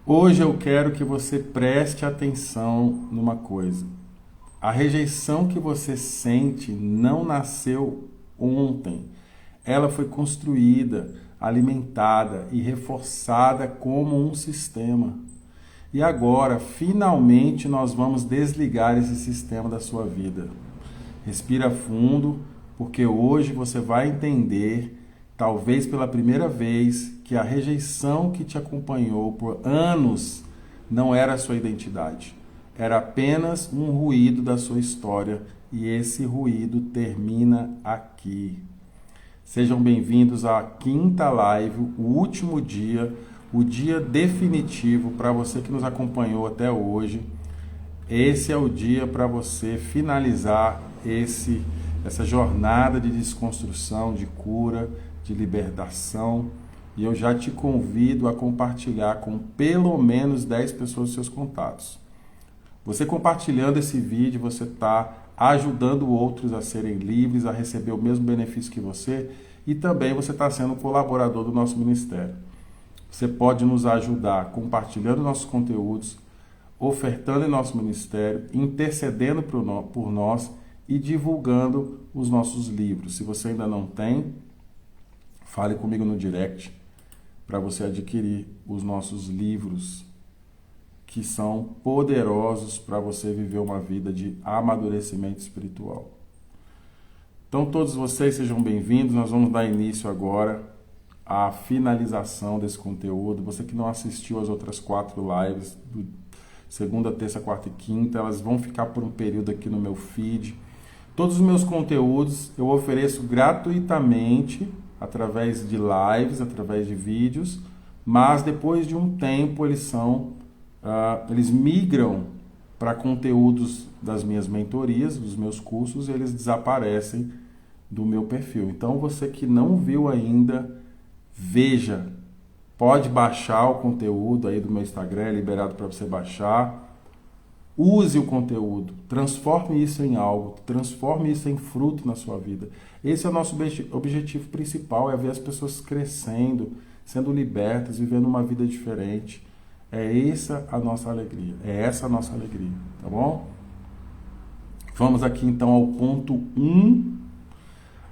Hoje eu quero que você preste atenção numa coisa. A rejeição que você sente não nasceu ontem. Ela foi construída, alimentada e reforçada como um sistema. E agora, finalmente, nós vamos desligar esse sistema da sua vida. Respira fundo, porque hoje você vai entender, talvez pela primeira vez, que a rejeição que te acompanhou por anos não era a sua identidade. Era apenas um ruído da sua história e esse ruído termina aqui. Sejam bem-vindos à quinta live, o último dia, o dia definitivo para você que nos acompanhou até hoje. Esse é o dia para você finalizar essa jornada de desconstrução, de cura, de libertação. E eu já te convido a compartilhar com pelo menos 10 pessoas dos seus contatos. Você compartilhando esse vídeo, você está ajudando outros a serem livres, a receber o mesmo benefício que você, e também você está sendo colaborador do nosso ministério. Você pode nos ajudar compartilhando nossos conteúdos, ofertando em nosso ministério, intercedendo por nós e divulgando os nossos livros. Se você ainda não tem, fale comigo no direct para você adquirir os nossos livros, que são poderosos para você viver uma vida de amadurecimento espiritual. Então todos vocês sejam bem-vindos, nós vamos dar início agora à finalização desse conteúdo. Você que não assistiu às outras 4 lives, segunda, terça, quarta e quinta, elas vão ficar por um período aqui no meu feed. Todos os meus conteúdos eu ofereço gratuitamente, através de lives, através de vídeos, mas depois de um tempo eles migram para conteúdos das minhas mentorias, dos meus cursos, e eles desaparecem do meu perfil. Então você que não viu ainda, veja, pode baixar o conteúdo aí do meu Instagram, é liberado para você baixar. Use o conteúdo, transforme isso em algo, transforme isso em fruto na sua vida. Esse é o nosso objetivo principal, é ver as pessoas crescendo, sendo libertas, vivendo uma vida diferente. É essa a nossa alegria, tá bom? Vamos aqui então ao ponto 1,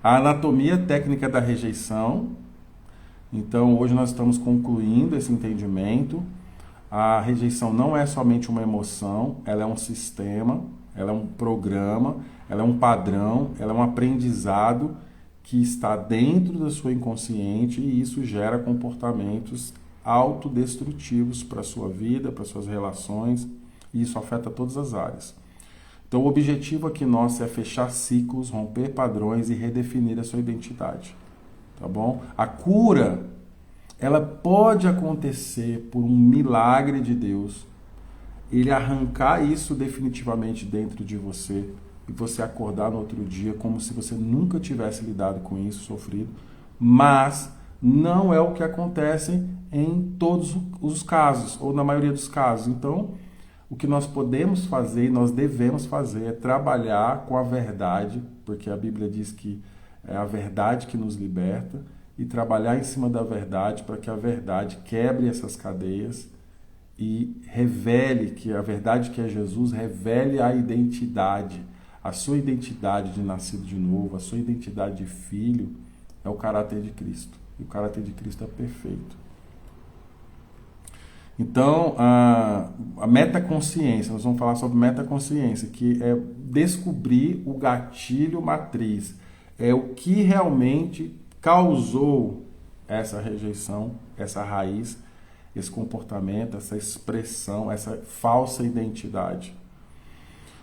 a anatomia técnica da rejeição. Então hoje nós estamos concluindo esse entendimento. A rejeição não é somente uma emoção, ela é um sistema, ela é um programa, ela é um padrão, ela é um aprendizado que está dentro da sua inconsciente e isso gera comportamentos autodestrutivos para a sua vida, para suas relações, e isso afeta todas as áreas. Então o objetivo aqui nosso é fechar ciclos, romper padrões e redefinir a sua identidade, tá bom? A cura, ela pode acontecer por um milagre de Deus, ele arrancar isso definitivamente dentro de você e você acordar no outro dia como se você nunca tivesse lidado com isso, sofrido, mas não é o que acontece em todos os casos, ou na maioria dos casos. Então, o que nós podemos fazer e nós devemos fazer é trabalhar com a verdade, porque a Bíblia diz que é a verdade que nos liberta, e trabalhar em cima da verdade para que a verdade quebre essas cadeias e revele que a verdade que é Jesus, revele a identidade, a sua identidade de nascido de novo, a sua identidade de filho, é o caráter de Cristo. E o caráter de Cristo é perfeito. Então, a metaconsciência, nós vamos falar sobre metaconsciência, que é descobrir o gatilho matriz, é o que realmente causou essa rejeição, essa raiz, esse comportamento, essa expressão, essa falsa identidade.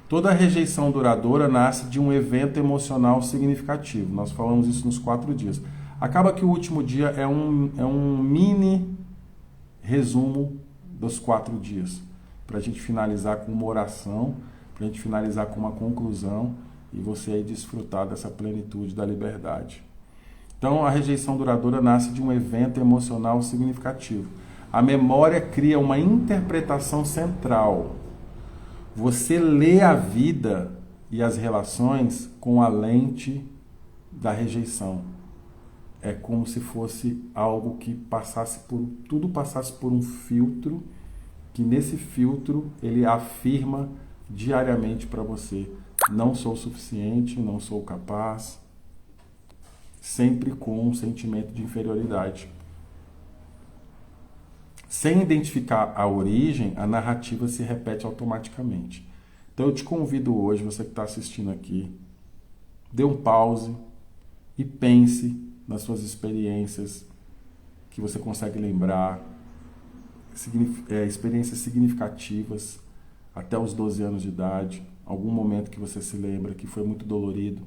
Toda rejeição duradoura nasce de um evento emocional significativo. Nós falamos isso nos 4 dias. Acaba que o último dia é um mini resumo dos 4 dias, para a gente finalizar com uma oração, para a gente finalizar com uma conclusão e você aí desfrutar dessa plenitude da liberdade. Então, a rejeição duradoura nasce de um evento emocional significativo. A memória cria uma interpretação central. Você lê a vida e as relações com a lente da rejeição. É como se fosse algo que tudo passasse por um filtro que nesse filtro ele afirma diariamente para você: não sou suficiente, não sou capaz, sempre com um sentimento de inferioridade. Sem identificar a origem, a narrativa se repete automaticamente. Então eu te convido hoje, você que está assistindo aqui, dê um pause e pense nas suas experiências que você consegue lembrar, experiências significativas até os 12 anos de idade, algum momento que você se lembra que foi muito dolorido.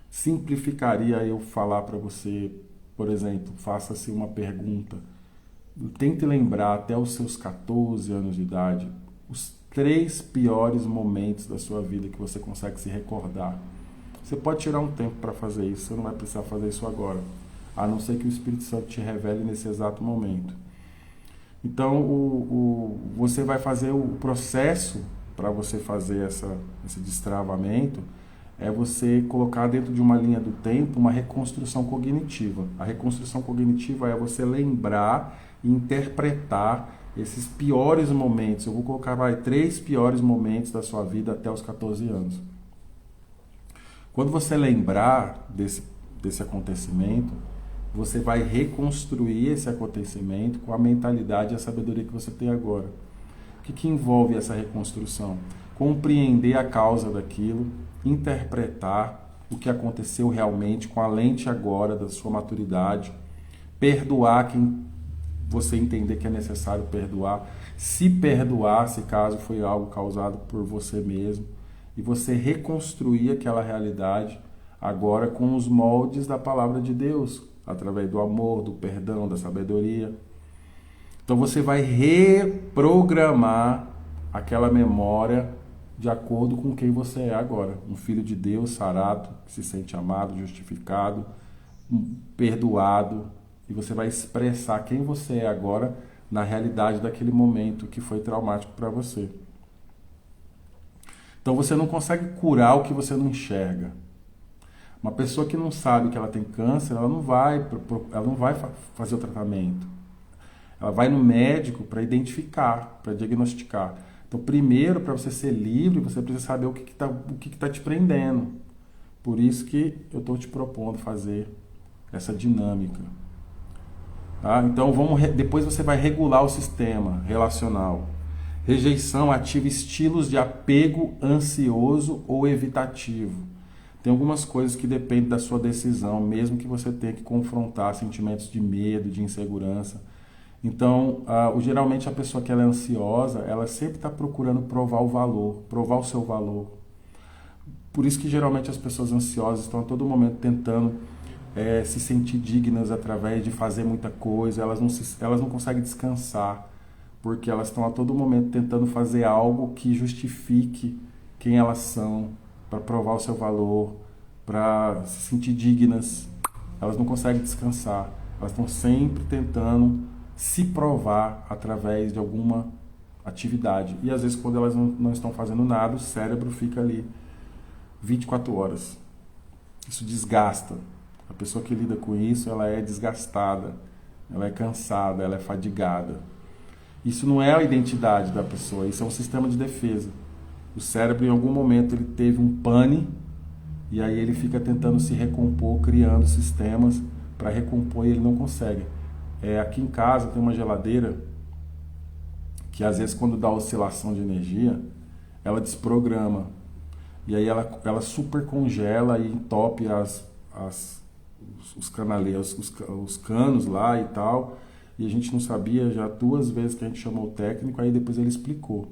Simplificaria eu falar para você, por exemplo, faça-se uma pergunta. Tente lembrar até os seus 14 anos de idade os 3 piores momentos da sua vida que você consegue se recordar. Você pode tirar um tempo para fazer isso, você não vai precisar fazer isso agora, a não ser que o Espírito Santo te revele nesse exato momento. Então, você vai fazer o processo para você fazer esse destravamento, é você colocar dentro de uma linha do tempo uma reconstrução cognitiva. A reconstrução cognitiva é você lembrar e interpretar esses piores momentos. Eu vou colocar 3 piores momentos da sua vida até os 14 anos. Quando você lembrar desse acontecimento, você vai reconstruir esse acontecimento com a mentalidade e a sabedoria que você tem agora. O que envolve essa reconstrução? Compreender a causa daquilo, interpretar o que aconteceu realmente com a lente agora da sua maturidade, perdoar quem você entender que é necessário perdoar, se perdoar se caso foi algo causado por você mesmo, e você reconstruir aquela realidade agora com os moldes da palavra de Deus, através do amor, do perdão, da sabedoria. Então você vai reprogramar aquela memória de acordo com quem você é agora. Um filho de Deus, sarado, que se sente amado, justificado, perdoado. E você vai expressar quem você é agora na realidade daquele momento que foi traumático para você. Então você não consegue curar o que você não enxerga. Uma pessoa que não sabe que ela tem câncer, ela não vai fazer o tratamento. Ela vai no médico para identificar, para diagnosticar. Então, primeiro, para você ser livre, você precisa saber o que está te prendendo. Por isso que eu estou te propondo fazer essa dinâmica. Tá? Então, depois você vai regular o sistema relacional. Rejeição ativa estilos de apego ansioso ou evitativo. Tem algumas coisas que dependem da sua decisão, mesmo que você tenha que confrontar sentimentos de medo, de insegurança. Então, geralmente a pessoa que ela é ansiosa, ela sempre está procurando provar o valor, provar o seu valor. Por isso que geralmente as pessoas ansiosas estão a todo momento tentando se sentir dignas através de fazer muita coisa, elas não conseguem descansar, porque elas estão a todo momento tentando fazer algo que justifique quem elas são, para provar o seu valor, para se sentir dignas. Elas não conseguem descansar, elas estão sempre tentando se provar através de alguma atividade. E às vezes quando elas não estão fazendo nada, o cérebro fica ali 24 horas. Isso desgasta. A pessoa que lida com isso, ela é desgastada, ela é cansada, ela é fadigada. Isso não é a identidade da pessoa, isso é um sistema de defesa. O cérebro, em algum momento, ele teve um pane e aí ele fica tentando se recompor, criando sistemas para recompor e ele não consegue. Aqui em casa tem uma geladeira que, às vezes, quando dá oscilação de energia, ela desprograma. E aí ela super congela e entope os canaleiros, os canos lá e tal. E a gente não sabia, já 2 vezes que a gente chamou o técnico, aí depois ele explicou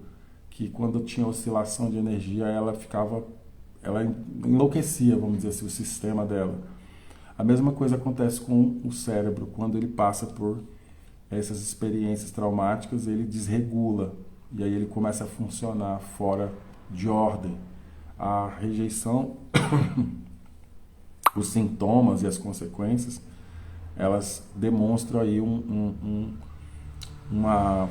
que quando tinha oscilação de energia, ela enlouquecia, vamos dizer assim, o sistema dela. A mesma coisa acontece com o cérebro, quando ele passa por essas experiências traumáticas, ele desregula, e aí ele começa a funcionar fora de ordem. A rejeição, os sintomas e as consequências, elas demonstram aí uma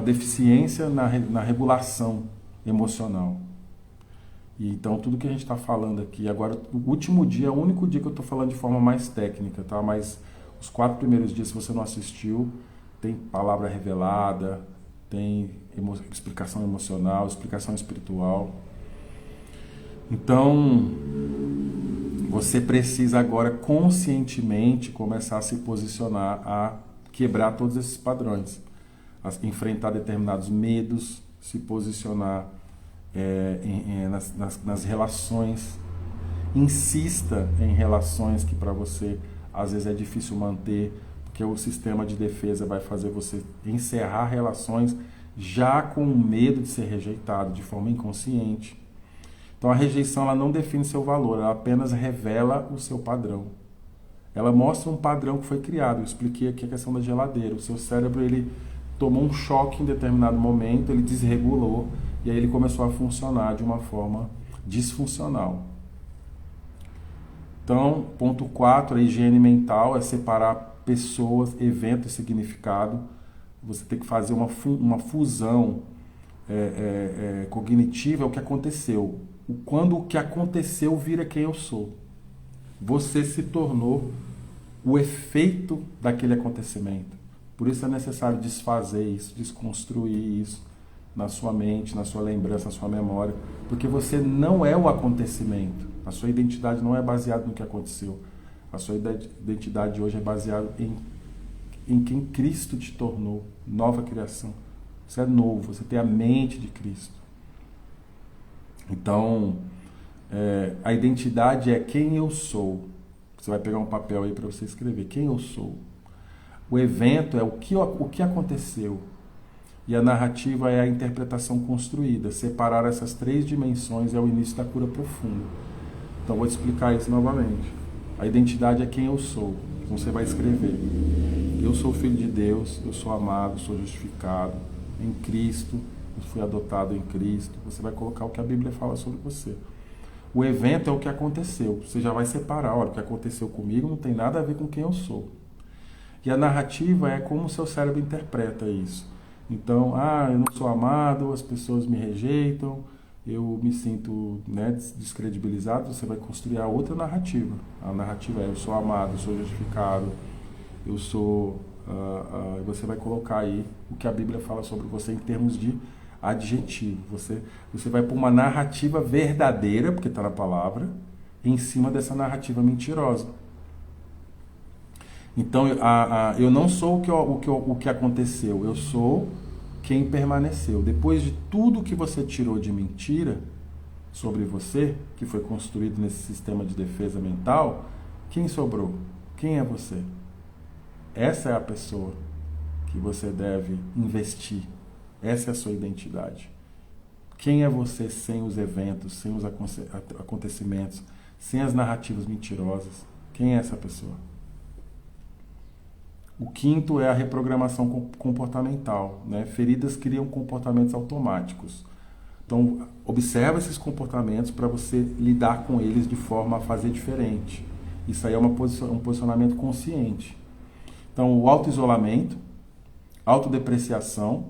deficiência na regulação emocional. E então tudo que a gente está falando aqui, agora o último dia, é o único dia que eu estou falando de forma mais técnica, tá? Mas os 4 primeiros dias, se você não assistiu, tem palavra revelada, tem explicação emocional, explicação espiritual. Então, você precisa agora conscientemente começar a se posicionar, a quebrar todos esses padrões, a enfrentar determinados medos, se posicionar nas relações. Insista em relações que para você às vezes é difícil manter, porque o sistema de defesa vai fazer você encerrar relações já com medo de ser rejeitado de forma inconsciente. Então a rejeição ela não define seu valor, ela apenas revela o seu padrão. Ela mostra um padrão que foi criado. Eu expliquei aqui a questão da geladeira. O seu cérebro ele tomou um choque em determinado momento, ele desregulou e aí ele começou a funcionar de uma forma disfuncional. Então, ponto 4, a higiene mental é separar pessoas, evento e significado. Você tem que fazer uma fusão cognitiva, é o que aconteceu. Quando o que aconteceu vira quem eu sou. Você se tornou o efeito daquele acontecimento. Por isso é necessário desfazer isso, desconstruir isso na sua mente, na sua lembrança, na sua memória. Porque você não é o acontecimento. A sua identidade não é baseada no que aconteceu. A sua identidade hoje é baseada em quem Cristo te tornou, nova criação. Você é novo, você tem a mente de Cristo. Então, a identidade é quem eu sou. Você vai pegar um papel aí para você escrever quem eu sou. O evento é o que aconteceu. E a narrativa é a interpretação construída. Separar essas 3 dimensões é o início da cura profunda. Então, vou te explicar isso novamente. A identidade é quem eu sou. Então, você vai escrever. Eu sou filho de Deus, eu sou amado, sou justificado em Cristo, eu fui adotado em Cristo. Você vai colocar o que a Bíblia fala sobre você. O evento é o que aconteceu. Você já vai separar. Olha, o que aconteceu comigo não tem nada a ver com quem eu sou. E a narrativa é como o seu cérebro interpreta isso. Então, eu não sou amado, as pessoas me rejeitam, eu me sinto descredibilizado. Você vai construir a outra narrativa. A narrativa é eu sou amado, eu sou justificado, eu sou... você vai colocar aí o que a Bíblia fala sobre você em termos de adjetivo. Você vai pôr uma narrativa verdadeira, porque está na palavra, em cima dessa narrativa mentirosa. Então, eu não sou o que aconteceu, eu sou quem permaneceu. Depois de tudo que você tirou de mentira sobre você, que foi construído nesse sistema de defesa mental, quem sobrou? Quem é você? Essa é a pessoa que você deve investir. Essa é a sua identidade. Quem é você sem os eventos, sem os acontecimentos, sem as narrativas mentirosas? Quem é essa pessoa? O 5º é a reprogramação comportamental. Feridas criam comportamentos automáticos. Então, observa esses comportamentos para você lidar com eles de forma a fazer diferente. Isso aí é um posicionamento consciente. Então, o auto-isolamento, autodepreciação,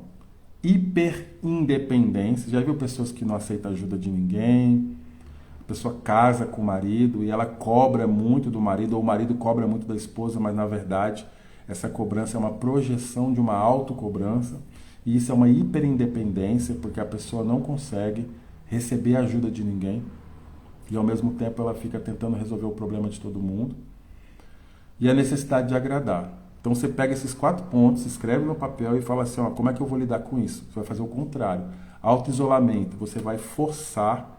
hiperindependência. Já viu pessoas que não aceitam ajuda de ninguém? A pessoa casa com o marido e ela cobra muito do marido, ou o marido cobra muito da esposa, mas na verdade essa cobrança é uma projeção de uma autocobrança. E isso é uma hiperindependência, porque a pessoa não consegue receber ajuda de ninguém. E ao mesmo tempo ela fica tentando resolver o problema de todo mundo. E a necessidade de agradar. Então você pega esses 4 pontos, escreve no papel e fala assim, como é que eu vou lidar com isso? Você vai fazer o contrário. Auto-isolamento, você vai forçar.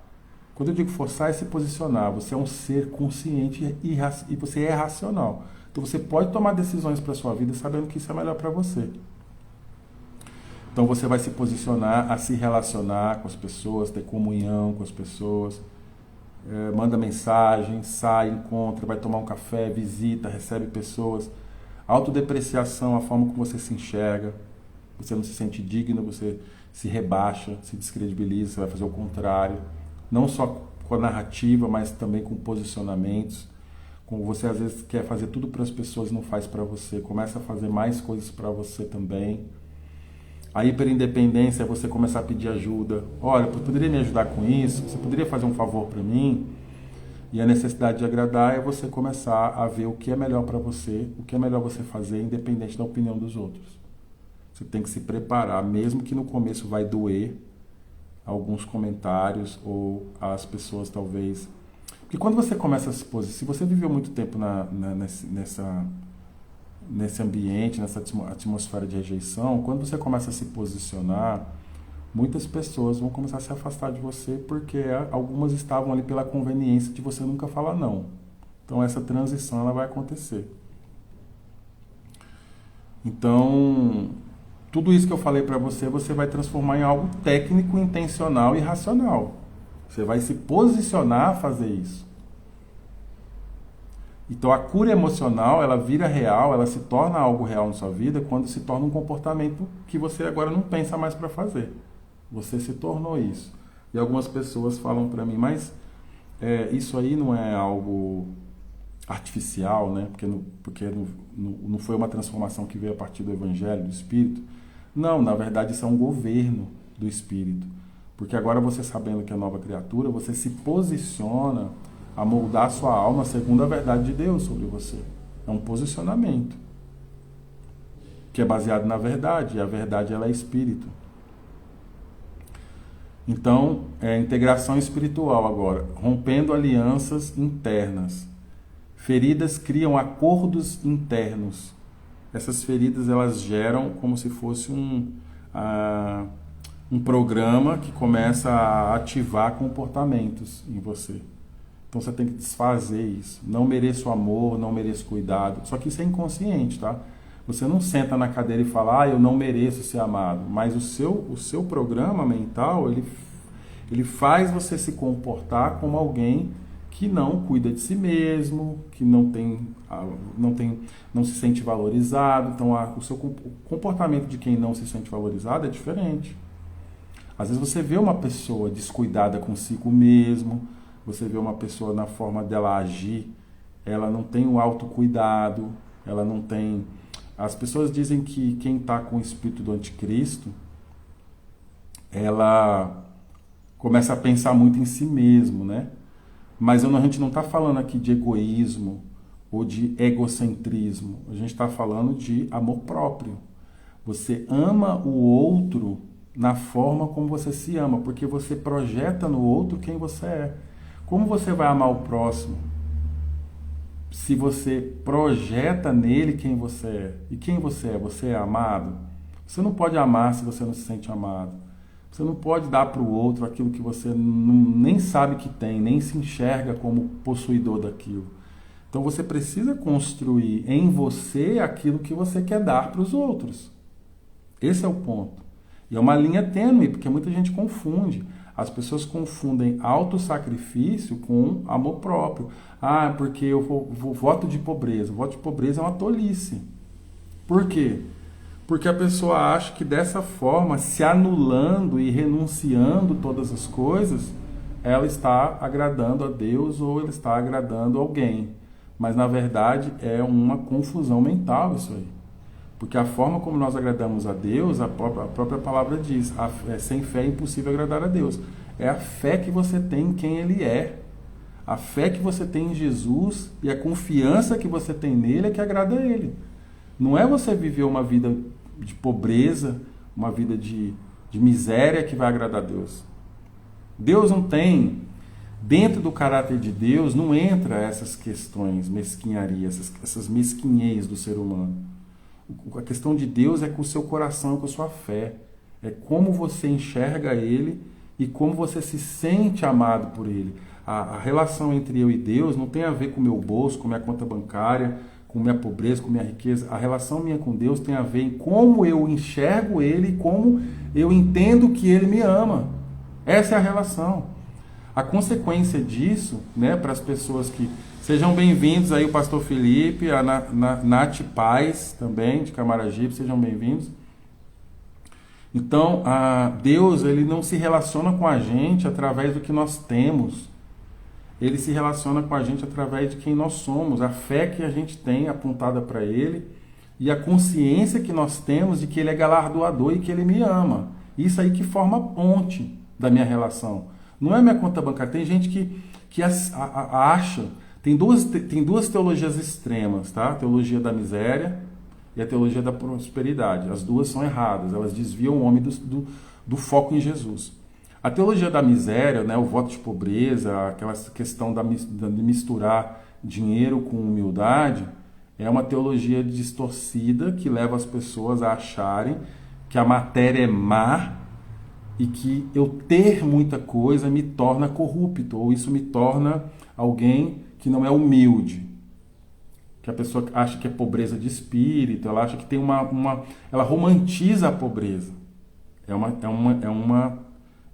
Quando eu digo forçar, é se posicionar. Você é um ser consciente e você é racional. Então você pode tomar decisões para a sua vida sabendo que isso é melhor para você. Então você vai se posicionar a se relacionar com as pessoas, ter comunhão com as pessoas, manda mensagem, sai, encontra, vai tomar um café, visita, recebe pessoas. Autodepreciação, a forma como você se enxerga, você não se sente digno, você se rebaixa, se descredibiliza, você vai fazer o contrário. Não só com a narrativa, mas também com posicionamentos. Como você às vezes quer fazer tudo para as pessoas e não faz para você, começa a fazer mais coisas para você também. A hiperindependência é você começar a pedir ajuda. Olha, poderia me ajudar com isso? Você poderia fazer um favor para mim? E a necessidade de agradar é você começar a ver o que é melhor para você, o que é melhor você fazer, independente da opinião dos outros. Você tem que se preparar, mesmo que no começo vai doer alguns comentários ou as pessoas talvez... Porque quando você começa a se posicionar, se você viveu muito tempo nesse ambiente, nessa atmosfera de rejeição, quando você começa a se posicionar, muitas pessoas vão começar a se afastar de você porque algumas estavam ali pela conveniência de você nunca falar não. Então essa transição ela vai acontecer. Então, tudo isso que eu falei para você, você vai transformar em algo técnico, intencional e racional. Você vai se posicionar a fazer isso. Então a cura emocional, ela vira real, ela se torna algo real na sua vida quando se torna um comportamento que você agora não pensa mais para fazer. Você se tornou isso. E algumas pessoas falam para mim, mas isso aí não é algo artificial, né? Porque não foi uma transformação que veio a partir do Evangelho, do Espírito. Não, na verdade isso é um governo do Espírito. Porque agora você sabendo que é nova criatura, você se posiciona a moldar a sua alma segundo a verdade de Deus sobre você. É um posicionamento que é baseado na verdade, e a verdade ela é Espírito. Então, integração espiritual agora, rompendo alianças internas. Feridas criam acordos internos. Essas feridas elas geram como se fosse um programa que começa a ativar comportamentos em você. Então você tem que desfazer isso. Não mereço amor, não mereço cuidado. Só que isso é inconsciente, tá? Você não senta na cadeira e fala, eu não mereço ser amado. Mas o seu programa mental, ele faz você se comportar como alguém que não cuida de si mesmo, que não se sente valorizado. Então o comportamento de quem não se sente valorizado é diferente. Às vezes você vê uma pessoa descuidada consigo mesmo, você vê uma pessoa na forma dela agir, ela não tem o autocuidado, ela não tem... As pessoas dizem que quem está com o espírito do anticristo, ela começa a pensar muito em si mesmo, né? Mas a gente não está falando aqui de egoísmo ou de egocentrismo, a gente está falando de amor próprio. Você ama o outro na forma como você se ama, porque você projeta no outro quem você é. Como você vai amar o próximo se você projeta nele quem você é? E quem você é? Você é amado? Você não pode amar se você não se sente amado. Você não pode dar para o outro aquilo que você nem sabe que tem, nem se enxerga como possuidor daquilo. Então você precisa construir em você aquilo que você quer dar para os outros. Esse é o ponto. E é uma linha tênue, porque muita gente confunde. As pessoas confundem autossacrifício com amor próprio. Porque eu voto de pobreza. O voto de pobreza é uma tolice. Por quê? Porque a pessoa acha que dessa forma, se anulando e renunciando todas as coisas, ela está agradando a Deus ou ela está agradando alguém. Mas na verdade é uma confusão mental isso aí. Porque a forma como nós agradamos a Deus, a própria palavra diz, sem fé é impossível agradar a Deus. É a fé que você tem em quem Ele é. A fé que você tem em Jesus e a confiança que você tem nele é que agrada a Ele. Não é você viver uma vida de pobreza, uma vida de miséria que vai agradar a Deus. Deus não tem, dentro do caráter de Deus, não entra essas questões, mesquinharias, essas mesquinhez do ser humano. A questão de Deus é com o seu coração, com a sua fé. É como você enxerga Ele e como você se sente amado por Ele. A relação entre eu e Deus não tem a ver com o meu bolso, com minha conta bancária, com minha pobreza, com minha riqueza. A relação minha com Deus tem a ver em como eu enxergo Ele e como eu entendo que Ele me ama. Essa é a relação. A consequência disso, né, para as pessoas que... Sejam bem-vindos aí o pastor Felipe, a Nath Paz também, de Camaragibe, sejam bem-vindos. Então, Deus, ele não se relaciona com a gente através do que nós temos. Ele se relaciona com a gente através de quem nós somos, a fé que a gente tem apontada para Ele e a consciência que nós temos de que Ele é galardoador e que Ele me ama. Isso aí que forma a ponte da minha relação. Não é minha conta bancária. Tem gente que acha... Tem duas teologias extremas, tá? A teologia da miséria e a teologia da prosperidade. As duas são erradas, elas desviam o homem do foco em Jesus. A teologia da miséria, né, o voto de pobreza, aquela questão de misturar dinheiro com humildade, é uma teologia distorcida que leva as pessoas a acharem que a matéria é má e que eu ter muita coisa me torna corrupto, ou isso me torna alguém que não é humilde. Que a pessoa acha que é pobreza de espírito, ela acha que tem ela romantiza a pobreza. É uma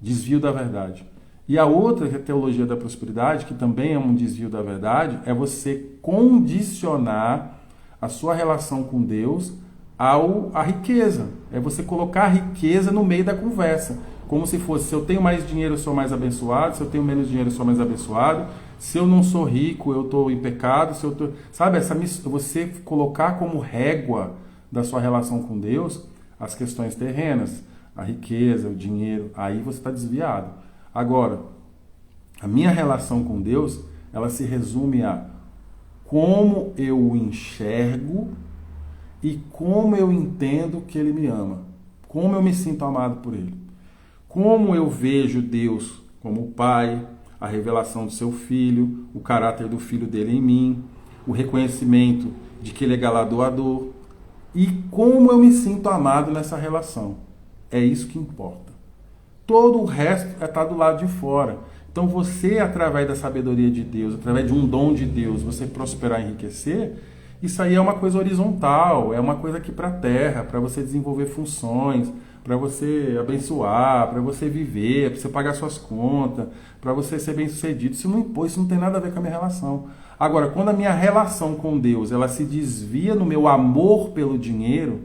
desvio da verdade. E a outra, que é a teologia da prosperidade, que também é um desvio da verdade, é você condicionar a sua relação com Deus à riqueza. É você colocar a riqueza no meio da conversa. Como se fosse, se eu tenho mais dinheiro, eu sou mais abençoado, se eu tenho menos dinheiro, eu sou mais abençoado, se eu não sou rico, eu estou em pecado, se eu tô... Sabe, você colocar como régua da sua relação com Deus as questões terrenas, a riqueza, o dinheiro, aí você está desviado. Agora, a minha relação com Deus, ela se resume a como eu o enxergo e como eu entendo que Ele me ama. Como eu me sinto amado por Ele. Como eu vejo Deus como Pai, a revelação do seu Filho, o caráter do Filho dele em mim, o reconhecimento de que Ele é galardoador e como eu me sinto amado nessa relação. É isso que importa. Todo o resto está do lado de fora. Então você, através da sabedoria de Deus, através de um dom de Deus, você prosperar e enriquecer, isso aí é uma coisa horizontal, é uma coisa aqui para a terra, para você desenvolver funções, para você abençoar, para você viver, para você pagar suas contas, para você ser bem sucedido. Isso não tem nada a ver com a minha relação. Agora, quando a minha relação com Deus ela se desvia no meu amor pelo dinheiro,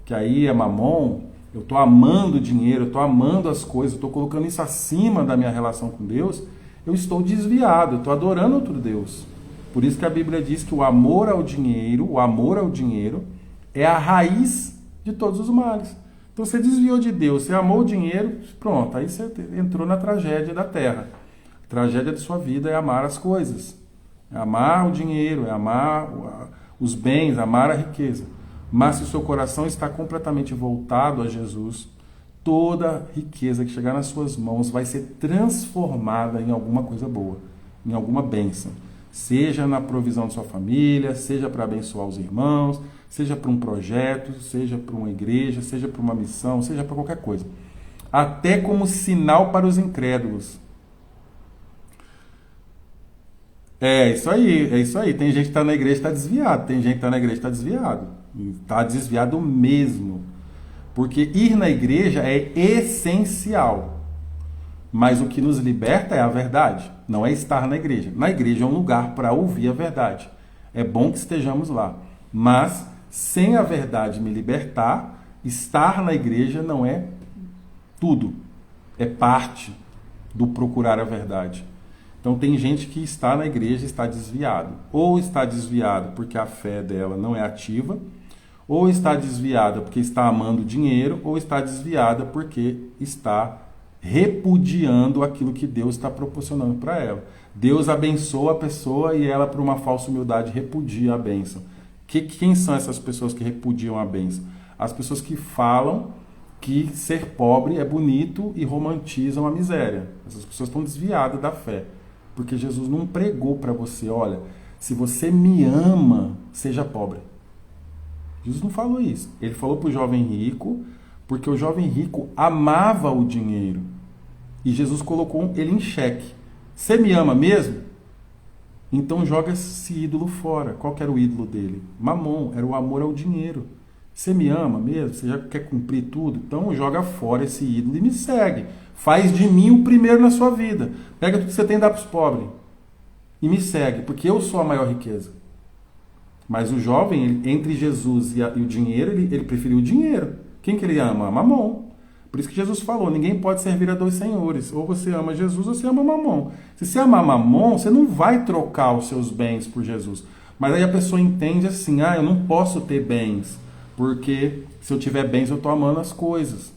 que aí é mamon, eu estou amando o dinheiro, eu estou amando as coisas, eu estou colocando isso acima da minha relação com Deus, eu estou desviado, eu estou adorando outro Deus. Por isso que a Bíblia diz que o amor ao dinheiro é a raiz de todos os males. Então você desviou de Deus, você amou o dinheiro, pronto, aí você entrou na tragédia da terra. A tragédia de sua vida é amar as coisas, é amar o dinheiro, é amar os bens, amar a riqueza. Mas se o seu coração está completamente voltado a Jesus, toda riqueza que chegar nas suas mãos vai ser transformada em alguma coisa boa, em alguma bênção. Seja na provisão de sua família, seja para abençoar os irmãos, seja para um projeto, seja para uma igreja, seja para uma missão, seja para qualquer coisa. Até como sinal para os incrédulos. É isso aí. Tem gente que está na igreja e está desviado, tem gente que está na igreja e está desviado. Está desviado mesmo. Porque ir na igreja é essencial. Mas o que nos liberta é a verdade, não é estar na igreja. Na igreja é um lugar para ouvir a verdade. É bom que estejamos lá. Mas, sem a verdade me libertar, estar na igreja não é tudo. É parte do procurar a verdade. Então tem gente que está na igreja e está desviado. Ou está desviado porque a fé dela não é ativa, ou está desviada porque está amando dinheiro, ou está desviada porque está repudiando aquilo que Deus está proporcionando para ela. Deus abençoa a pessoa e ela, por uma falsa humildade, repudia a bênção. Quem são essas pessoas que repudiam a bênção? As pessoas que falam que ser pobre é bonito e romantizam a miséria. Essas pessoas estão desviadas da fé. Porque Jesus não pregou para você, olha, se você me ama, seja pobre. Jesus não falou isso. Ele falou para o jovem rico, porque o jovem rico amava o dinheiro. E Jesus colocou ele em xeque. Você me ama mesmo? Então joga esse ídolo fora. Qual que era o ídolo dele? Mamon, era o amor ao dinheiro. Você me ama mesmo? Você já quer cumprir tudo? Então joga fora esse ídolo e me segue. Faz de mim o primeiro na sua vida. Pega tudo que você tem e dá para os pobres. E me segue, porque eu sou a maior riqueza. Mas o jovem, entre Jesus e o dinheiro, ele preferiu o dinheiro. Quem que ele ama? Mamon. Por isso que Jesus falou, ninguém pode servir a dois senhores. Ou você ama Jesus ou você ama Mamon. Se você ama Mamon, você não vai trocar os seus bens por Jesus. Mas aí a pessoa entende assim, eu não posso ter bens, porque se eu tiver bens eu estou amando as coisas.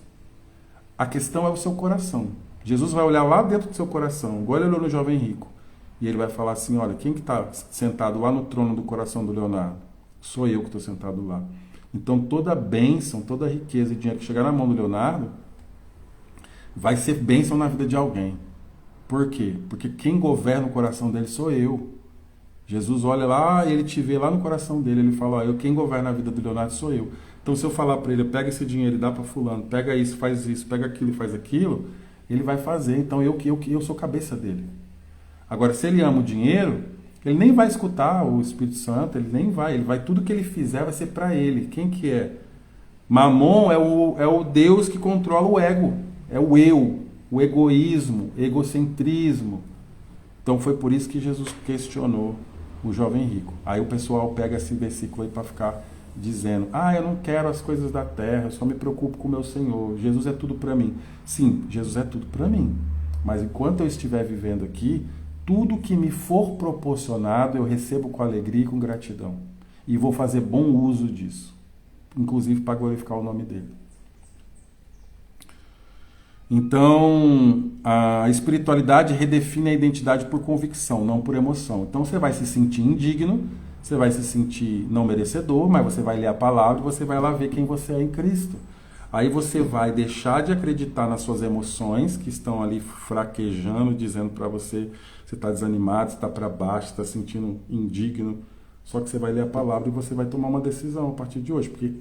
A questão é o seu coração. Jesus vai olhar lá dentro do seu coração, igual ele olhou no jovem rico. E ele vai falar assim, olha, quem que está sentado lá no trono do coração do Leonardo? Sou eu que estou sentado lá. Então toda bênção, toda riqueza e dinheiro que chegar na mão do Leonardo vai ser bênção na vida de alguém. Por quê? Porque quem governa o coração dele sou eu. Jesus olha lá e ele te vê lá no coração dele. Ele fala, quem governa a vida do Leonardo sou eu. Então se eu falar para ele, pega esse dinheiro e dá para fulano, pega isso, pega aquilo e faz aquilo, ele vai fazer. Então eu sou cabeça dele. Agora, se ele ama o dinheiro, ele nem vai escutar o Espírito Santo, ele vai, tudo que ele fizer vai ser para ele. Quem que é? Mamon é o Deus que controla o ego, é o eu, o egoísmo, egocentrismo. Então foi por isso que Jesus questionou o jovem rico. Aí o pessoal pega esse versículo aí para ficar dizendo, eu não quero as coisas da terra, eu só me preocupo com o meu Senhor, Jesus é tudo para mim. Sim, Jesus é tudo para mim, mas enquanto eu estiver vivendo aqui, tudo que me for proporcionado eu recebo com alegria e com gratidão. E vou fazer bom uso disso, inclusive para glorificar o nome dele. Então, a espiritualidade redefine a identidade por convicção, não por emoção. Então você vai se sentir indigno, você vai se sentir não merecedor, mas você vai ler a palavra e você vai lá ver quem você é em Cristo. Aí você vai deixar de acreditar nas suas emoções que estão ali fraquejando, dizendo para você está desanimado, você está para baixo, está se sentindo indigno. Só que você vai ler a palavra e você vai tomar uma decisão a partir de hoje, porque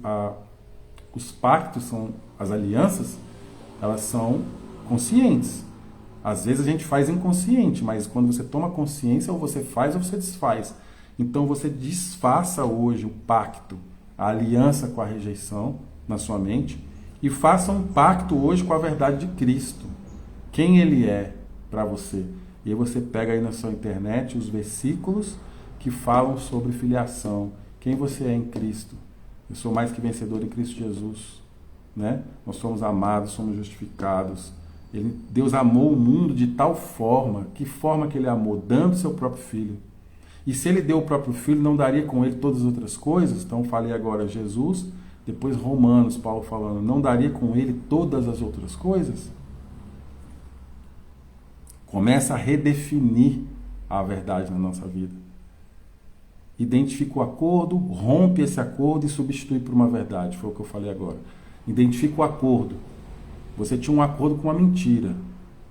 os pactos, as alianças, elas são conscientes. Às vezes a gente faz inconsciente, mas quando você toma consciência, ou você faz ou você desfaz. Então você desfaça hoje o pacto, a aliança com a rejeição na sua mente, e faça um pacto hoje com a verdade de Cristo. Quem Ele é para você. E aí você pega aí na sua internet os versículos que falam sobre filiação. Quem você é em Cristo. Eu sou mais que vencedor em Cristo Jesus. Né? Nós somos amados, somos justificados. Deus amou o mundo de tal forma, que forma que Ele amou? Dando seu próprio Filho. E se Ele deu o próprio Filho, não daria com Ele todas as outras coisas? Então falei agora Jesus, depois Romanos, Paulo falando, não daria com Ele todas as outras coisas? Começa a redefinir a verdade na nossa vida. Identifica o acordo, rompe esse acordo e substitui por uma verdade. Foi o que eu falei agora. Identifica o acordo. Você tinha um acordo com uma mentira.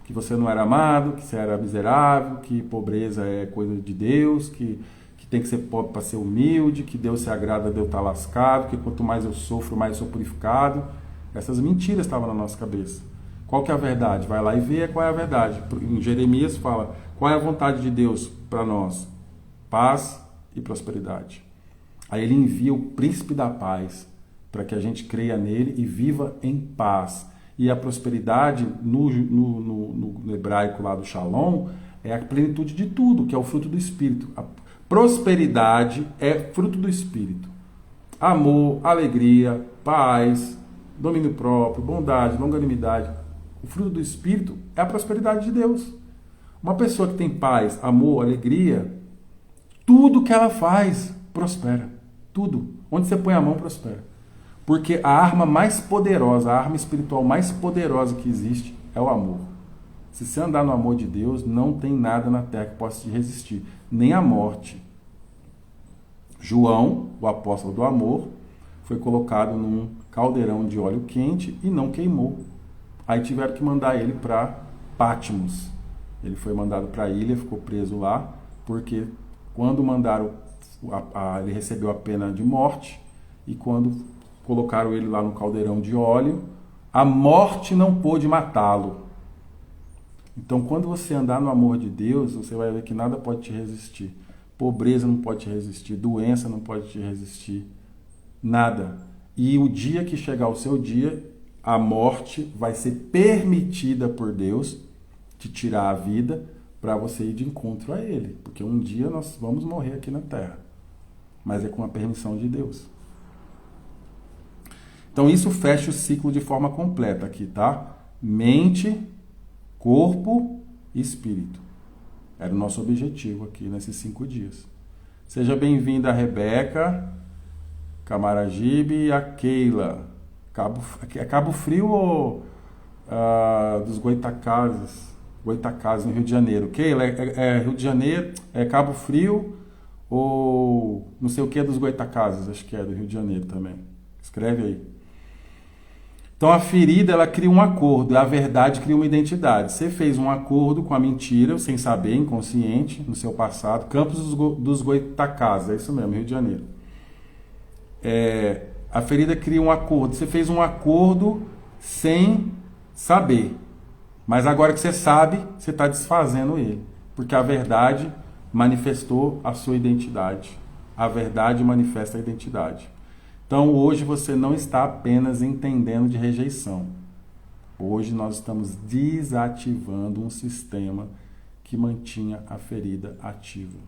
Que você não era amado, que você era miserável, que pobreza é coisa de Deus, que tem que ser pobre para ser humilde, que Deus se agrada de eu estar lascado, que quanto mais eu sofro, mais eu sou purificado. Essas mentiras estavam na nossa cabeça. Qual que é a verdade? Vai lá e vê qual é a verdade. Em Jeremias fala, qual é a vontade de Deus para nós? Paz e prosperidade. Aí ele envia o príncipe da paz para que a gente creia nele e viva em paz. E a prosperidade, no hebraico lá do Shalom, é a plenitude de tudo, que é o fruto do Espírito. A prosperidade é fruto do Espírito. Amor, alegria, paz, domínio próprio, bondade, longanimidade. O fruto do Espírito é a prosperidade de Deus. Uma pessoa que tem paz, amor, alegria, tudo que ela faz prospera. Tudo. Onde você põe a mão, prospera. Porque a arma mais poderosa, a arma espiritual mais poderosa que existe é o amor. Se você andar no amor de Deus, não tem nada na terra que possa te resistir, nem a morte. João, o apóstolo do amor, foi colocado num caldeirão de óleo quente e não queimou. Aí tiveram que mandar ele para Patmos. Ele foi mandado para a ilha, ficou preso lá, porque quando mandaram, ele recebeu a pena de morte, e quando colocaram ele lá no caldeirão de óleo, a morte não pôde matá-lo. Então, quando você andar no amor de Deus, você vai ver que nada pode te resistir. Pobreza não pode te resistir, doença não pode te resistir, nada. E o dia que chegar o seu dia, a morte vai ser permitida por Deus te tirar a vida para você ir de encontro a Ele. Porque um dia nós vamos morrer aqui na Terra, mas é com a permissão de Deus. Então isso fecha o ciclo de forma completa aqui, tá? Mente, corpo e espírito. Era o nosso objetivo aqui nesses 5 dias. Seja bem-vinda a Rebeca, Camaragibe e a Keila. É Cabo Frio ou dos Goitacazes? Goitacazes, no Rio de Janeiro. Keila, é Rio de Janeiro, é Cabo Frio ou não sei o que dos Goitacazes, acho que é do Rio de Janeiro também. Escreve aí. Então a ferida, ela cria um acordo, e a verdade cria uma identidade. Você fez um acordo com a mentira, sem saber, inconsciente, no seu passado. Campos dos Goitacazes, é isso mesmo, Rio de Janeiro. A ferida cria um acordo. Você fez um acordo sem saber. Mas agora que você sabe, você está desfazendo ele. Porque a verdade manifestou a sua identidade. A verdade manifesta a identidade. Então hoje você não está apenas entendendo de rejeição. Hoje nós estamos desativando um sistema que mantinha a ferida ativa.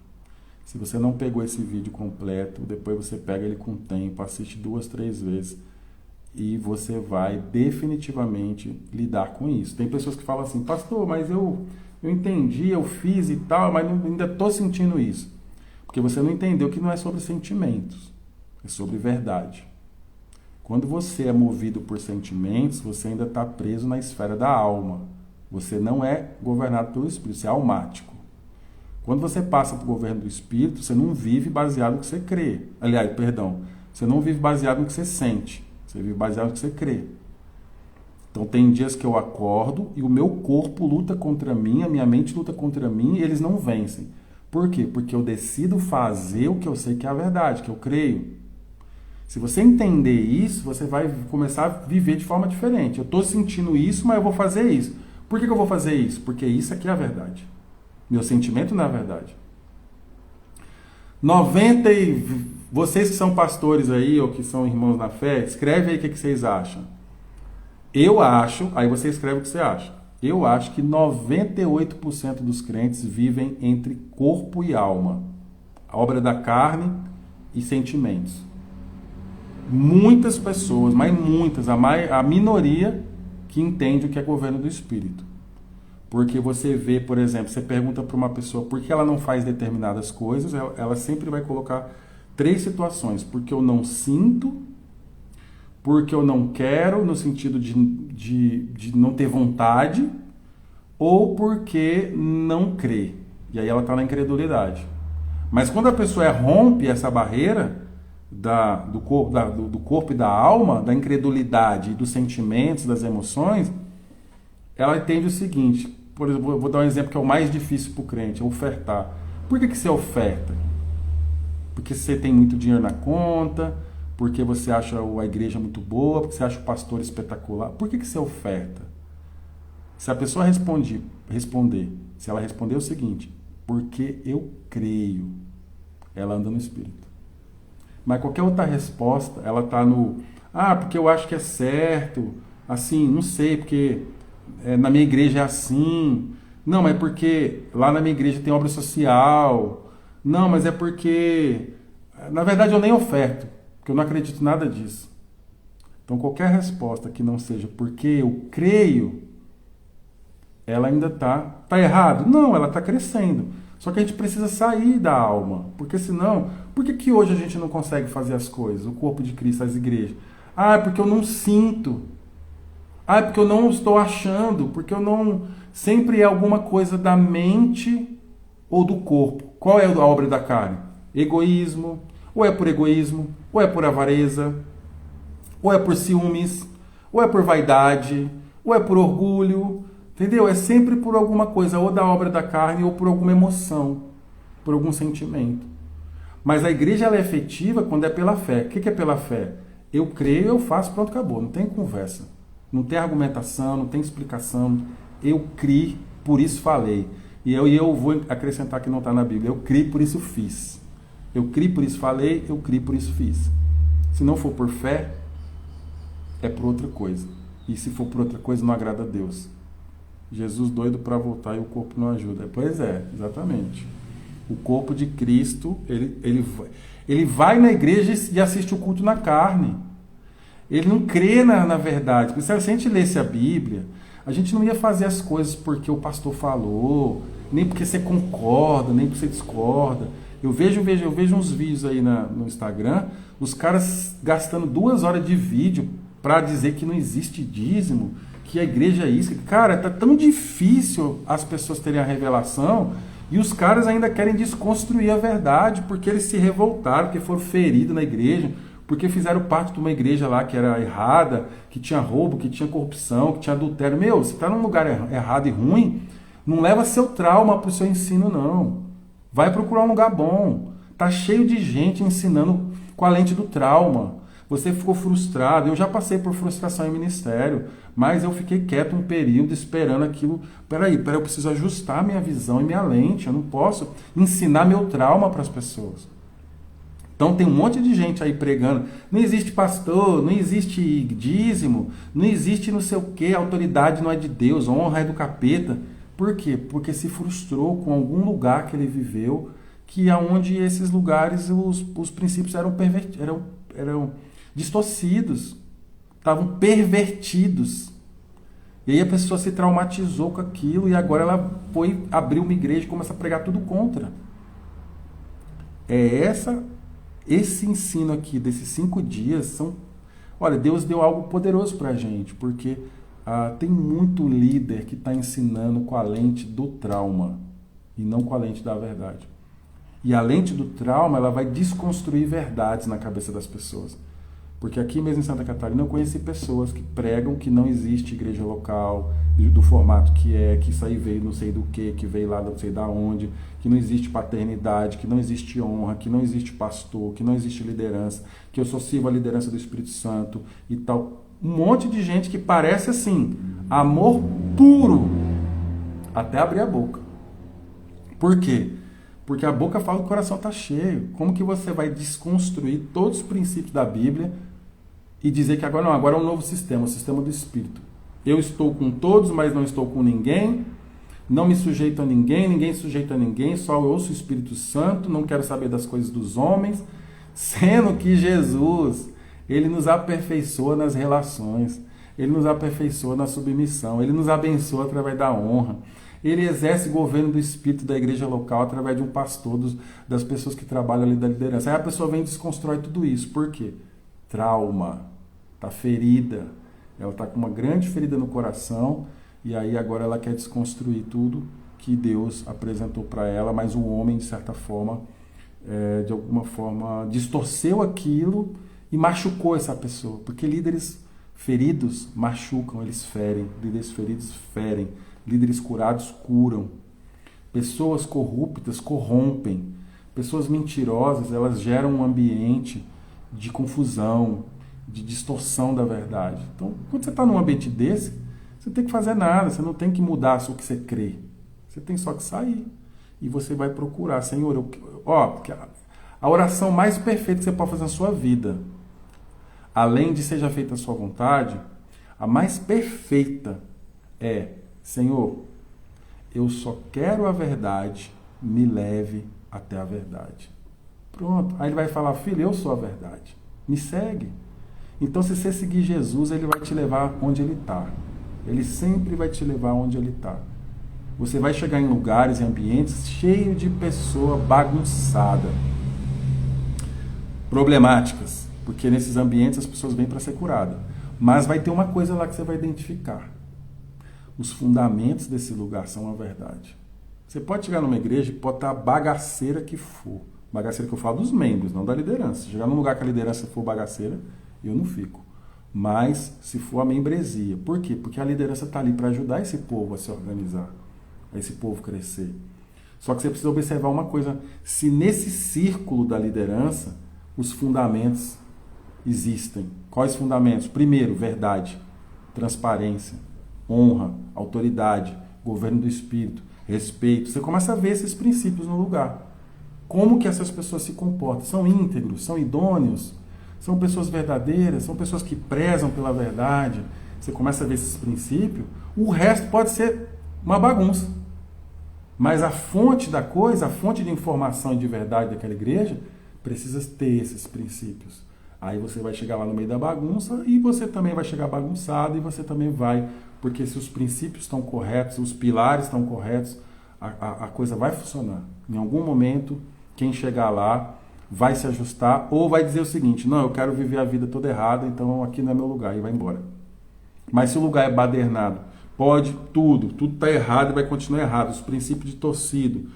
Se você não pegou esse vídeo completo, depois você pega ele com tempo, assiste 2, 3 vezes e você vai definitivamente lidar com isso. Tem pessoas que falam assim, pastor, mas eu entendi, eu fiz e tal, mas ainda estou sentindo isso. Porque você não entendeu que não é sobre sentimentos. É sobre verdade. Quando você é movido por sentimentos, você ainda está preso na esfera da alma. Você não é governado pelo Espírito, você é almático. Quando você passa para o governo do Espírito, você não vive baseado no que você crê. Aliás, perdão, você não vive baseado no que você sente, você vive baseado no que você crê. Então tem dias que eu acordo e o meu corpo luta contra mim, a minha mente luta contra mim e eles não vencem. Por quê? Porque eu decido fazer o que eu sei que é a verdade, que eu creio. Se você entender isso, você vai começar a viver de forma diferente. Eu estou sentindo isso, mas eu vou fazer isso. Por que eu vou fazer isso? Porque isso aqui é a verdade. Meu sentimento não é a verdade. Vocês que são pastores aí, ou que são irmãos na fé, escreve aí o que vocês acham. Eu acho, aí você escreve o que você acha. Eu acho que 98% dos crentes vivem entre corpo e alma. A obra da carne e sentimentos. Muitas pessoas, mas muitas, a minoria que entende o que é governo do Espírito. Porque você vê, por exemplo, você pergunta para uma pessoa por que ela não faz determinadas coisas, ela sempre vai colocar 3 situações. Porque eu não sinto, porque eu não quero, no sentido de não ter vontade, ou porque não crê. E aí ela está na incredulidade. Mas quando a pessoa rompe essa barreira do corpo e da alma, da incredulidade, dos sentimentos, das emoções, ela entende o seguinte, por exemplo, eu vou dar um exemplo que é o mais difícil para o crente, é ofertar. Por que você oferta? Porque você tem muito dinheiro na conta, porque você acha a igreja muito boa, porque você acha o pastor espetacular. Por que você oferta? Se a pessoa responder, se ela responder o seguinte, porque eu creio, ela anda no Espírito. Mas qualquer outra resposta, ela está porque eu acho que é certo, assim, não sei, porque na minha igreja é assim, não, mas é porque lá na minha igreja tem obra social, não, mas é porque, na verdade eu nem oferto, porque eu não acredito em nada disso. Então qualquer resposta que não seja porque eu creio, ela ainda está errado? Não, ela está crescendo. Só que a gente precisa sair da alma, porque senão, por que hoje a gente não consegue fazer as coisas, o corpo de Cristo, as igrejas? É porque eu não sinto, é porque eu não estou achando, porque eu não... Sempre é alguma coisa da mente ou do corpo. Qual é a obra da carne? Egoísmo, ou é por egoísmo, ou é por avareza, ou é por ciúmes, ou é por vaidade, ou é por orgulho... Entendeu? É sempre por alguma coisa, ou da obra da carne, ou por alguma emoção, por algum sentimento. Mas a igreja ela é efetiva quando é pela fé. O que é pela fé? Eu creio, eu faço, pronto, acabou. Não tem conversa. Não tem argumentação, não tem explicação. Eu criei, por isso falei. E eu vou acrescentar que não está na Bíblia. Eu criei, por isso fiz. Eu criei, por isso falei, eu criei, por isso fiz. Se não for por fé, é por outra coisa. E se for por outra coisa, não agrada a Deus. Jesus doido para voltar e o corpo não ajuda. Pois é, exatamente. O corpo de Cristo, ele vai na igreja e assiste o culto na carne. Ele não crê na verdade. Porque se a gente lesse a Bíblia, a gente não ia fazer as coisas porque o pastor falou, nem porque você concorda, nem porque você discorda. Eu vejo uns vídeos aí no Instagram, os caras gastando 2 horas de vídeo para dizer que não existe dízimo, que a igreja é isso. Cara, tá tão difícil as pessoas terem a revelação e os caras ainda querem desconstruir a verdade porque eles se revoltaram, porque foram feridos na igreja, porque fizeram parte de uma igreja lá que era errada, que tinha roubo, que tinha corrupção, que tinha adultério. Meu, você está num lugar errado e ruim, não leva seu trauma para o seu ensino, não. Vai procurar um lugar bom. Tá cheio de gente ensinando com a lente do trauma. Você ficou frustrado. Eu já passei por frustração em ministério, mas eu fiquei quieto um período esperando aquilo. Peraí, eu preciso ajustar minha visão e minha lente. Eu não posso ensinar meu trauma para as pessoas. Então tem um monte de gente aí pregando. Não existe pastor, não existe dízimo, não existe não sei o quê, autoridade não é de Deus, honra é do capeta. Por quê? Porque se frustrou com algum lugar que ele viveu, que aonde esses lugares os princípios eram distorcidos, estavam pervertidos. E aí a pessoa se traumatizou com aquilo e agora ela foi abrir uma igreja e começa a pregar tudo contra. Esse ensino aqui desses 5 dias olha, Deus deu algo poderoso pra gente, porque tem muito líder que está ensinando com a lente do trauma e não com a lente da verdade. E a lente do trauma, ela vai desconstruir verdades na cabeça das pessoas. Porque aqui mesmo em Santa Catarina eu conheci pessoas que pregam que não existe igreja local, do formato que isso aí veio não sei do que veio lá não sei da onde, que não existe paternidade, que não existe honra, que não existe pastor, que não existe liderança, que eu só sirvo a liderança do Espírito Santo e tal. Um monte de gente que parece assim, amor puro, até abrir a boca. Por quê? Porque a boca fala que o coração está cheio. Como que você vai desconstruir todos os princípios da Bíblia e dizer que agora é um novo sistema, o sistema do Espírito. Eu estou com todos, mas não estou com ninguém, não me sujeito a ninguém, ninguém sujeita a ninguém, só eu ouço o Espírito Santo, não quero saber das coisas dos homens, sendo que Jesus, ele nos aperfeiçoa nas relações, ele nos aperfeiçoa na submissão, ele nos abençoa através da honra. Ele exerce o governo do Espírito da igreja local através de um pastor, das pessoas que trabalham ali da liderança. Aí a pessoa vem e desconstrói tudo isso. Por quê? Trauma. Está ferida. Ela está com uma grande ferida no coração e aí agora ela quer desconstruir tudo que Deus apresentou para ela, mas o homem, de certa forma, de alguma forma, distorceu aquilo e machucou essa pessoa. Porque líderes feridos machucam, eles ferem. Líderes feridos ferem. Líderes curados curam. Pessoas corruptas corrompem. Pessoas mentirosas, elas geram um ambiente de confusão, de distorção da verdade. Então, quando você está num ambiente desse, você não tem que fazer nada, você não tem que mudar o que você crê. Você tem só que sair. E você vai procurar, Senhor, a oração mais perfeita que você pode fazer na sua vida, além de seja feita a sua vontade, a mais perfeita é: Senhor, eu só quero a verdade, me leve até a verdade. Pronto. Aí ele vai falar: filho, eu sou a verdade, me segue. Então, se você seguir Jesus, ele vai te levar onde ele está. Ele sempre vai te levar onde ele está. Você vai chegar em lugares, em ambientes cheios de pessoa bagunçada, problemáticas, porque nesses ambientes as pessoas vêm para ser curadas. Mas vai ter uma coisa lá que você vai identificar. Os fundamentos desse lugar são a verdade. Você pode chegar numa igreja e pode estar a bagaceira que for. Bagaceira que eu falo dos membros, não da liderança. Se chegar num lugar que a liderança for bagaceira, eu não fico. Mas se for a membresia. Por quê? Porque a liderança está ali para ajudar esse povo a se organizar, a esse povo crescer. Só que você precisa observar uma coisa. Se nesse círculo da liderança, os fundamentos existem. Quais fundamentos? Primeiro, verdade, transparência, honra, autoridade, governo do Espírito, respeito. Você começa a ver esses princípios no lugar. Como que essas pessoas se comportam? São íntegros? São idôneos? São pessoas verdadeiras? São pessoas que prezam pela verdade? Você começa a ver esses princípios. O resto pode ser uma bagunça. Mas a fonte da coisa, a fonte de informação e de verdade daquela igreja, precisa ter esses princípios. Aí você vai chegar lá no meio da bagunça e você também vai chegar bagunçado e você também vai... Porque se os princípios estão corretos, os pilares estão corretos, a coisa vai funcionar. Em algum momento, quem chegar lá vai se ajustar ou vai dizer o seguinte: não, eu quero viver a vida toda errada, então aqui não é meu lugar, e vai embora. Mas se o lugar é badernado, pode tudo está errado e vai continuar errado, os princípios de torcido,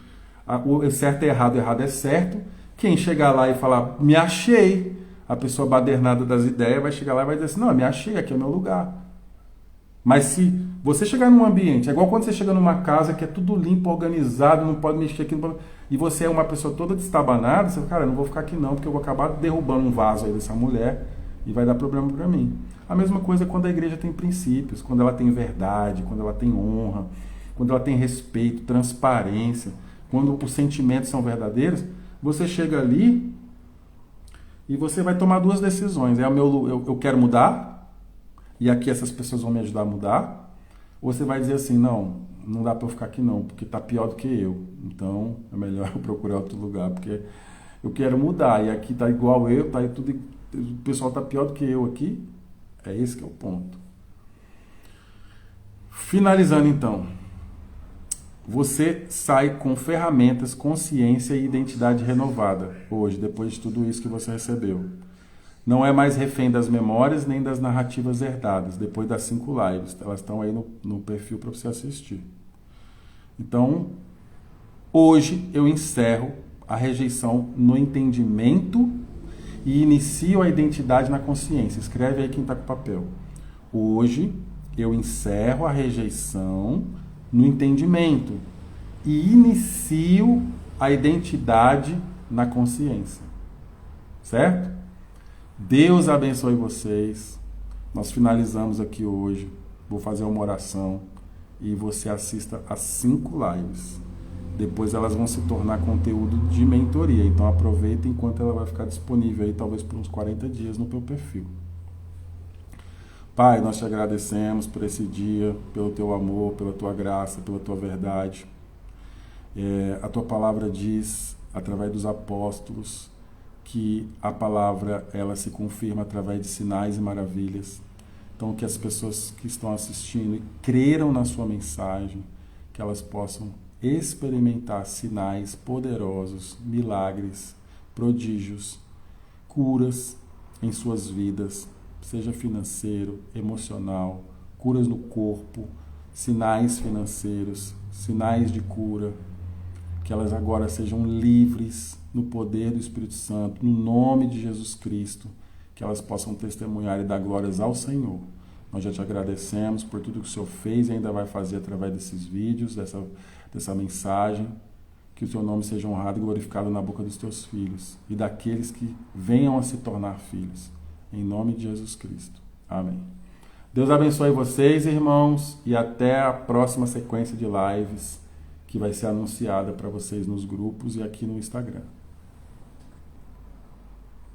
o certo é errado é certo. Quem chegar lá e falar, me achei, a pessoa badernada das ideias vai chegar lá e vai dizer assim, não, eu me achei, aqui é o meu lugar. Mas se você chegar num ambiente, é igual quando você chega numa casa que é tudo limpo, organizado, não pode mexer aqui, e você é uma pessoa toda destabanada, você fala, cara, eu não vou ficar aqui não, porque eu vou acabar derrubando um vaso aí dessa mulher e vai dar problema para mim. A mesma coisa quando a igreja tem princípios, quando ela tem verdade, quando ela tem honra, quando ela tem respeito, transparência, quando os sentimentos são verdadeiros, você chega ali e você vai tomar duas decisões. Eu quero mudar, e aqui essas pessoas vão me ajudar a mudar, ou você vai dizer assim, não dá para eu ficar aqui não, porque tá pior do que eu. Então é melhor eu procurar outro lugar, porque eu quero mudar, e aqui tá igual eu, tá tudo, o pessoal tá pior do que eu aqui. É esse que é o ponto. Finalizando então, você sai com ferramentas, consciência e identidade renovada hoje, depois de tudo isso que você recebeu. Não é mais refém das memórias nem das narrativas herdadas, depois das 5 lives. Elas estão aí no perfil para você assistir. Então, hoje eu encerro a rejeição no entendimento e inicio a identidade na consciência. Escreve aí quem está com papel. Hoje eu encerro a rejeição no entendimento e inicio a identidade na consciência. Certo? Deus abençoe vocês. Nós finalizamos aqui hoje. Vou fazer uma oração e você assista as 5 lives. Depois elas vão se tornar conteúdo de mentoria. Então aproveita enquanto ela vai ficar disponível aí, talvez por uns 40 dias no meu perfil. Pai, nós te agradecemos por esse dia, pelo teu amor, pela tua graça, pela tua verdade. A tua palavra diz, através dos apóstolos, que a palavra ela se confirma através de sinais e maravilhas. Então que as pessoas que estão assistindo e creram na sua mensagem, que elas possam experimentar sinais poderosos, milagres, prodígios, curas em suas vidas, seja financeiro, emocional, curas no corpo, sinais financeiros, sinais de cura, que elas agora sejam livres no poder do Espírito Santo, no nome de Jesus Cristo, que elas possam testemunhar e dar glórias ao Senhor. Nós já te agradecemos por tudo que o Senhor fez e ainda vai fazer através desses vídeos, dessa mensagem, que o teu nome seja honrado e glorificado na boca dos teus filhos e daqueles que venham a se tornar filhos. Em nome de Jesus Cristo. Amém. Deus abençoe vocês, irmãos, e até a próxima sequência de lives que vai ser anunciada para vocês nos grupos e aqui no Instagram.